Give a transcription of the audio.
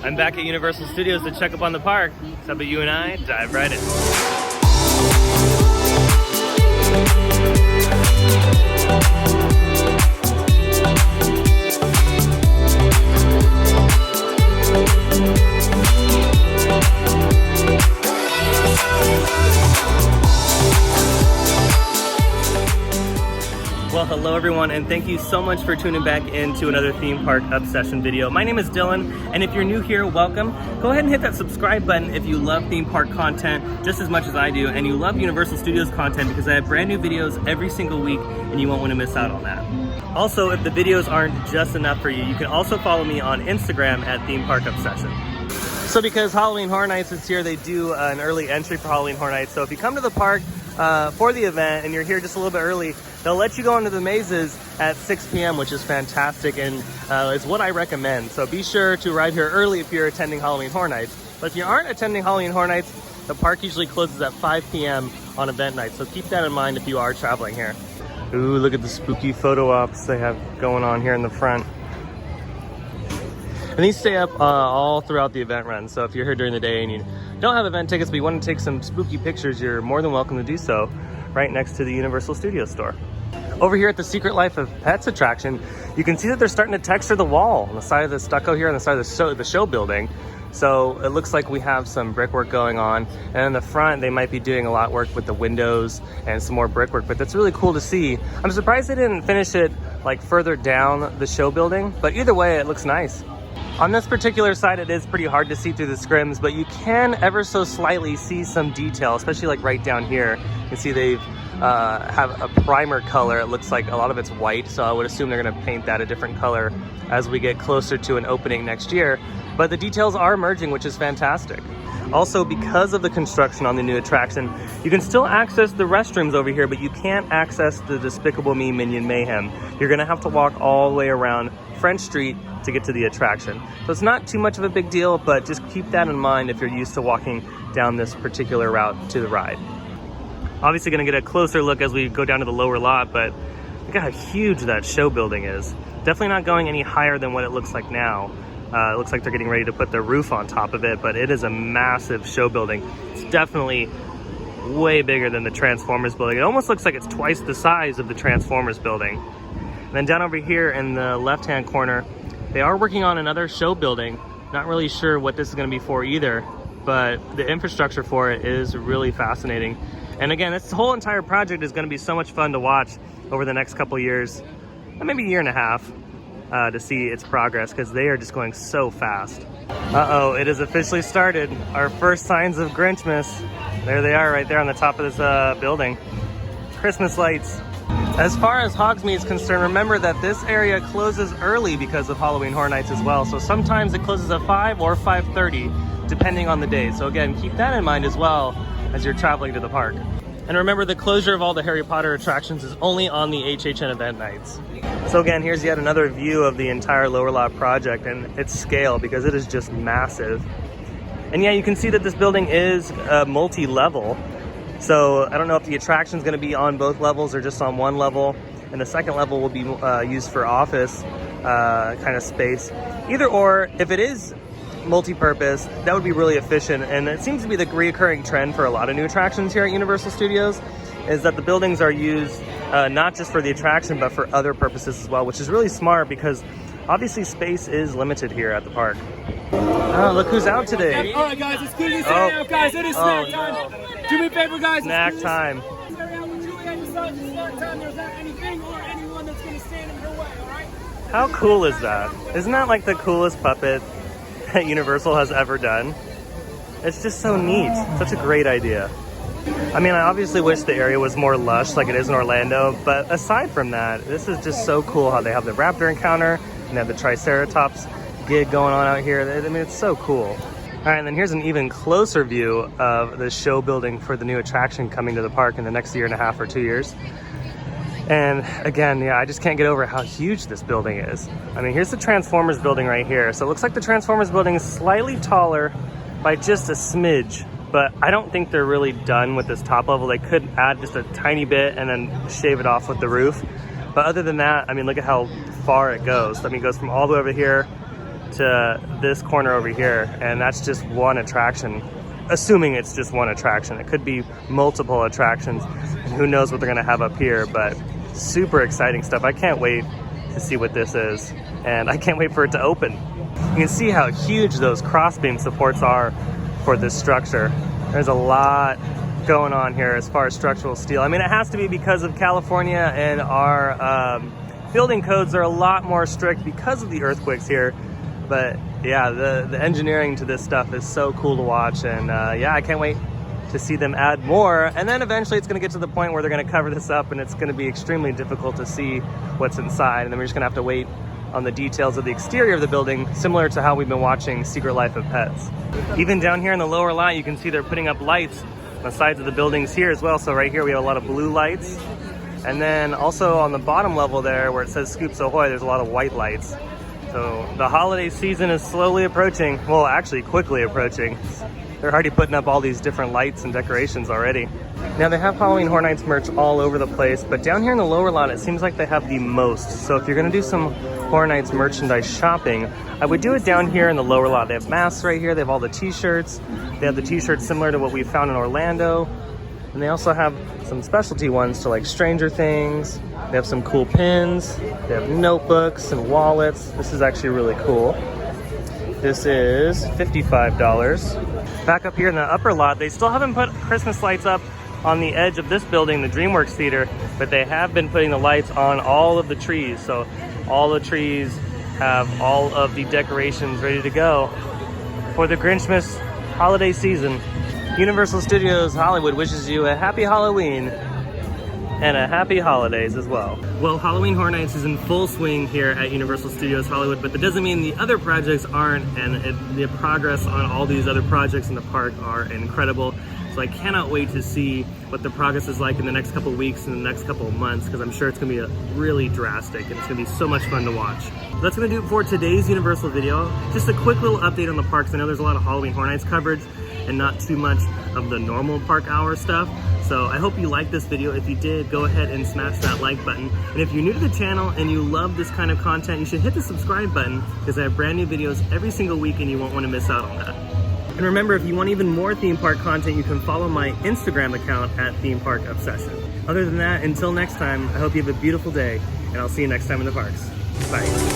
I'm back at Universal Studios to check up on the park. So how about you and I dive right in. Well, hello everyone, and thank you so much for tuning back into another theme park obsession video. My name is Dylan, and if you're new here, welcome. Go ahead and hit that subscribe button if you love theme park content just as much as I do, and you love Universal Studios content because I have brand new videos every single week, and you won't want to miss out on that. Also, if the videos aren't just enough for you, you can also follow me on Instagram at Theme Park Obsession. So because Halloween Horror Nights is here, they do an early entry for Halloween Horror Nights. So if you come to the park for the event and you're here just a little bit early, they'll let you go into the mazes at 6 p.m., which is fantastic and is what I recommend. So be sure to arrive here early if you're attending Halloween Horror Nights. But if you aren't attending Halloween Horror Nights, the park usually closes at 5 p.m. on event night. So keep that in mind if you are traveling here. Ooh, look at the spooky photo ops they have going on here in the front. And these stay up all throughout the event run. So if you're here during the day and you don't have event tickets, but you want to take some spooky pictures, you're more than welcome to do so right next to the Universal Studios store. Over here at the Secret Life of Pets attraction, you can see that they're starting to texture the wall on the side of the stucco here on the side of the show building. So it looks like we have some brickwork going on. And in the front, they might be doing a lot of work with the windows and some more brickwork, but that's really cool to see. I'm surprised they didn't finish it like further down the show building, but either way, it looks nice. On this particular side, it is pretty hard to see through the scrims, but you can ever so slightly see some detail, especially like right down here. You can see they've have a primer color. It looks like a lot of it's white, so I would assume they're going to paint that a different color as we get closer to an opening next year. But the details are emerging, which is fantastic. Also, because of the construction on the new attraction, you can still access the restrooms over here, but you can't access the Despicable Me Minion Mayhem. You're going to have to walk all the way around French Street to get to the attraction. So it's not too much of a big deal, but just keep that in mind if you're used to walking down this particular route to the ride. Obviously going to get a closer look as we go down to the lower lot, but look at how huge that show building is. Definitely not going any higher than what it looks like now. It looks like they're getting ready to put the roof on top of it, but it is a massive show building. It's definitely way bigger than the Transformers building. It almost looks like it's twice the size of the Transformers building. And then down over here in the left-hand corner, they are working on another show building. Not really sure what this is going to be for either, but the infrastructure for it is really fascinating. And again, this whole entire project is going to be so much fun to watch over the next couple years, maybe a year and a half, to see its progress, because they are just going so fast. Uh-oh, it has officially started. Our first signs of Grinchmas. There they are right there on the top of this building. Christmas lights. As far as Hogsmeade is concerned, remember that this area closes early because of Halloween Horror Nights as well. So sometimes it closes at 5 or 5:30, depending on the day. So again, keep that in mind as well as you're traveling to the park. And remember, the closure of all the Harry Potter attractions is only on the HHN event nights. So again, here's yet another view of the entire lower lot project and its scale, because it is just massive. And yeah, you can see that this building is multi-level. So I don't know if the attraction is going to be on both levels or just on one level. And the second level will be used for office kind of space. Either or, if it is multi-purpose, that would be really efficient. And it seems to be the reoccurring trend for a lot of new attractions here at Universal Studios, is that the buildings are used not just for the attraction, but for other purposes as well, which is really smart because obviously space is limited here at the park. Oh, look who's out today. All right, guys, it's good to say now, guys. It is snack time. No. Do me a favor, guys. Snack time. There's not anything or anyone that's going to stand in your way, all right? How cool is that? Isn't that like the coolest puppet that Universal has ever done? It's just so neat. Such a great idea. I mean, I obviously wish the area was more lush like it is in Orlando, but aside from that, this is just so cool how they have the raptor encounter and they have the Triceratops gig going on out here. I mean, it's so cool. All right, and then here's an even closer view of the show building for the new attraction coming to the park in the next year and a half or 2 years. And again, yeah, I just can't get over how huge this building is. I mean, here's the Transformers building right here. So it looks like the Transformers building is slightly taller by just a smidge, but I don't think they're really done with this top level. They could add just a tiny bit and then shave it off with the roof. But other than that, I mean, look at how far it goes. I mean, it goes from all the way over here to this corner over here, and that's just one attraction. Assuming it's just one attraction. It could be multiple attractions, and who knows what they're gonna have up here, but super exciting stuff. I can't wait to see what this is, and I can't wait for it to open. You can see how huge those crossbeam supports are for this structure. There's a lot going on here as far as structural steel. I mean, it has to be because of California, and our building codes are a lot more strict because of the earthquakes here. But yeah, the engineering to this stuff is so cool to watch, and yeah, I can't wait to see them add more. And then eventually it's gonna get to the point where they're gonna cover this up and it's gonna be extremely difficult to see what's inside, and then we're just gonna have to wait on the details of the exterior of the building, similar to how we've been watching Secret Life of Pets. Even down here in the lower lot, you can see they're putting up lights on the sides of the buildings here as well. So right here we have a lot of blue lights, and then also on the bottom level there where it says Scoops Ahoy, there's a lot of white lights. So the holiday season is slowly approaching. Well, actually quickly approaching. They're already putting up all these different lights and decorations already. Now they have Halloween Horror Nights merch all over the place, but down here in the lower lot, it seems like they have the most. So if you're gonna do some Horror Nights merchandise shopping, I would do it down here in the lower lot. They have masks right here. They have all the t-shirts. They have the t-shirts similar to what we found in Orlando. And they also have some specialty ones to like Stranger Things. They have some cool pins. They have notebooks and wallets. This is actually really cool. This is $55. Back up here in the upper lot, they still haven't put Christmas lights up on the edge of this building, the DreamWorks Theater, but they have been putting the lights on all of the trees. So all the trees have all of the decorations ready to go for the Grinchmas holiday season. Universal Studios Hollywood wishes you a happy Halloween and a happy holidays as well. Well, Halloween Horror Nights is in full swing here at Universal Studios Hollywood, but that doesn't mean the other projects aren't, and the progress on all these other projects in the park are incredible. So I cannot wait to see what the progress is like in the next couple of weeks and the next couple of months, because I'm sure it's gonna be really drastic and it's gonna be so much fun to watch. That's gonna do it for today's Universal video. Just a quick little update on the parks. I know there's a lot of Halloween Horror Nights coverage and not too much of the normal park hour stuff. So I hope you liked this video. If you did, go ahead and smash that like button. And if you're new to the channel and you love this kind of content, you should hit the subscribe button, because I have brand new videos every single week and you won't want to miss out on that. And remember, if you want even more theme park content, you can follow my Instagram account at Theme Park Obsession. Other than that, until next time, I hope you have a beautiful day, and I'll see you next time in the parks. Bye.